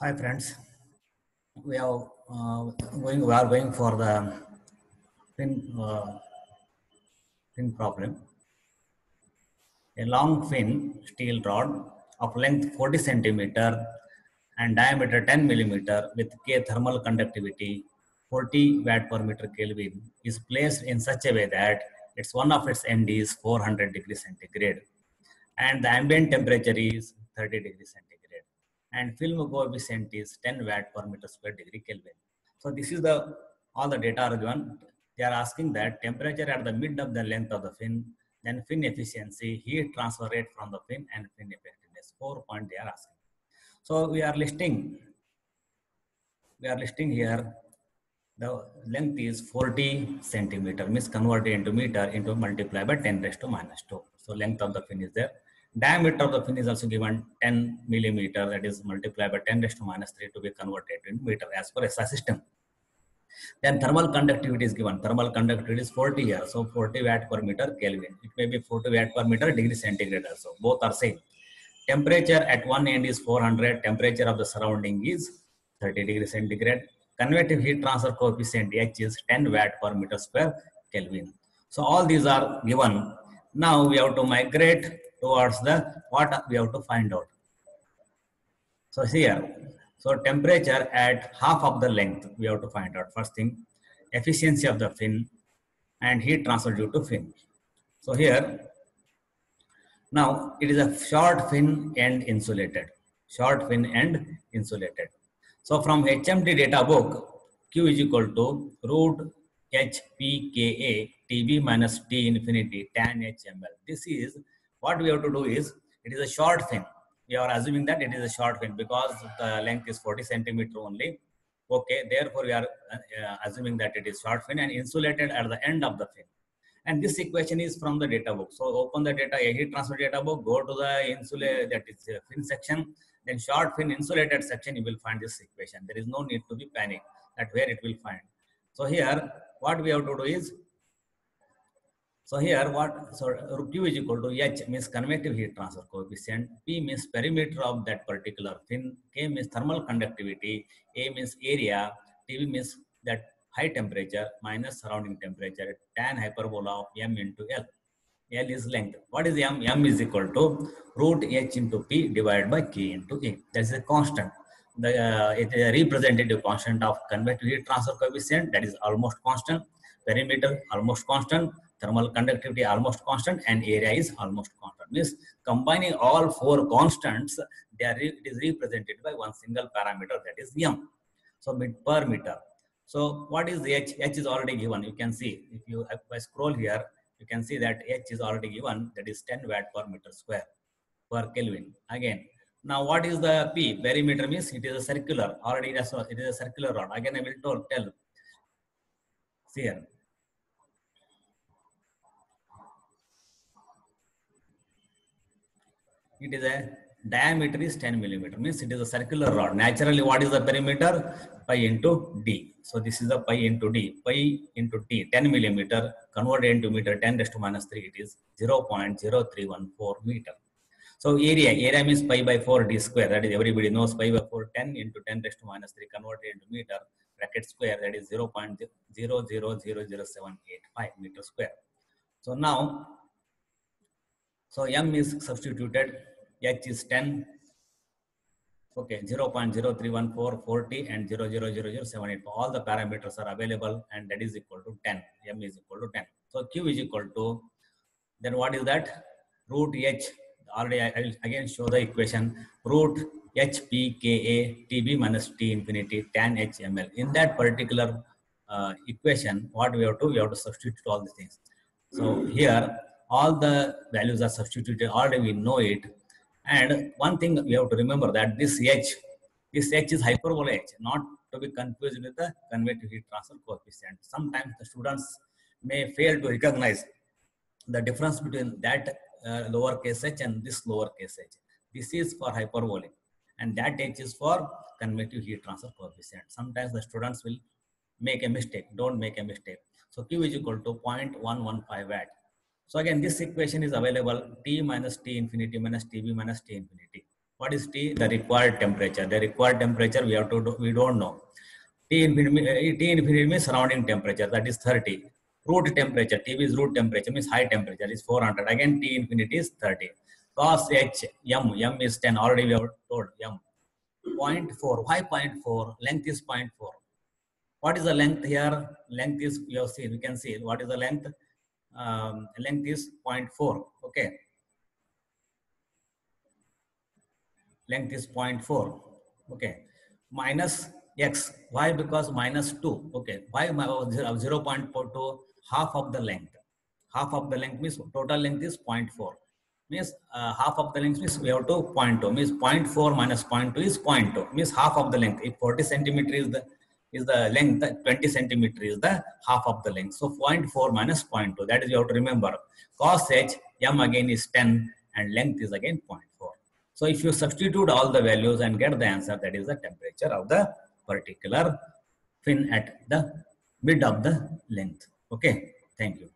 Hi friends, we are we are going for the fin fin problem. A long fin steel rod of length 40 centimeter and diameter 10 millimeter with K thermal conductivity 40 watt per meter Kelvin is placed in such a way that one of its end is 400 degrees centigrade and the ambient temperature is 30 degrees centigrade and film coefficient is 10 watt per meter square degree Kelvin. So this is the all the data are given. They are asking that temperature at the mid of the length of the fin, then fin efficiency, heat transfer rate from the fin, and fin effectiveness. 4 points they are asking. So we are listing here the length is 40 centimeter, means converted into meter into multiply by 10 raised to minus 2. So length of the fin is there. Diameter of the fin is also given 10 millimeter, that is multiplied by 10 raised to minus 3 to be converted into meter as per SI system. Then thermal conductivity is given. Thermal conductivity is 40 here. So 40 watt per meter Kelvin. It may be 40 watt per meter degree centigrade also. Both are same. Temperature at one end is 400. Temperature of the surrounding is 30 degree centigrade. Convective heat transfer coefficient H is 10 watt per meter square Kelvin. So all these are given. Now we have to migrate towards the what we have to find out. So here, so temperature at half of the length, we have to find out. First thing, efficiency of the fin and heat transfer due to fin. So here, now it is a short fin and insulated. Short fin and insulated. So from HMT data book, Q is equal to root HPKA TB minus T infinity tan HML. This is what we have to do is, it is a short fin. We are assuming that it is a short fin because the length is 40 centimeter only. Okay, therefore we are assuming that it is short fin and insulated at the end of the fin. And this equation is from the data book. So open the data, heat transfer data book, go to the insulated, that is fin section, then short fin insulated section, you will find this equation. There is no need to be panic that where it will find. So here, what we have to do is, so here Q is equal to H means convective heat transfer coefficient, P means perimeter of that particular fin, K means thermal conductivity, A means area, TV means that high temperature minus surrounding temperature, tan hyperbola of M into L. L is length. What is M? M is equal to root H into P divided by K into A. That is a constant. It is a representative constant of convective heat transfer coefficient, that is almost constant, perimeter almost constant, thermal conductivity almost constant, and area is almost constant. Means combining all four constants, it is represented by one single parameter, that is M. So per meter. So what is H? H is already given. You can see if I scroll here, you can see that H is already given, that is 10 watt per meter square per Kelvin. Again, now what is the P? Perimeter means it is a circular. Already it is a circular rod. Again, I will tell. See here. It is a diameter is 10 millimeter, means it is a circular rod. Naturally, what is the perimeter? Pi into D. So this is the pi into D. Pi into D, 10 millimeter converted into meter, 10 raised to minus 3, it is 0.0314 meter. So area means pi by 4 D square, that is everybody knows pi by 4, 10 into 10 raised to minus 3 converted into meter, bracket square, that is 0.000785 meter square. So now, so M is substituted, H is 10, okay, 0.0314, 40 and 0.00078. All the parameters are available and that is equal to 10. M is equal to 10. So Q is equal to, then what is that? Root H, already I will again show the equation, root HPKA TB minus T infinity tan HML. In that particular equation, what we have to substitute all these things. So here, all the values are substituted, already we know it. And one thing we have to remember that this H is hyperbola H, not to be confused with the convective heat transfer coefficient. Sometimes the students may fail to recognize the difference between that lowercase h and this lowercase h. This is for hyperbolic and that h is for convective heat transfer coefficient. Sometimes the students will make a mistake. Don't make a mistake. So Q is equal to 0.115 watt. So again, this equation is available, T minus T infinity minus TB minus T infinity. What is T? The required temperature. The required temperature we have to do, we don't know. T infinity means surrounding temperature, that is 30. Root temperature, T is root temperature, means high temperature is 400. Again, T infinity is 30. Cos H, M is 10. Already we have told M. 0.4. Why 0.4? Length is 0.4. What is the length here? Length is, you have seen, we can see what is the length. Length is 0.4. Okay. Length is 0.4. Okay. Minus x. Why? Because minus 2. Okay. Why 0.42? Half of the length. Half of the length means total length is 0.4. Means half of the length means we have to 0.2. Means 0.4 minus 0.2 is 0.2. Means half of the length. If 40 centimeter is the length, 20 centimeter is the half of the length. So 0.4 minus 0.2. That is you have to remember. Cos h, m again is 10 and length is again 0.4. So if you substitute all the values and get the answer, that is the temperature of the particular fin at the mid of the length. Okay, thank you.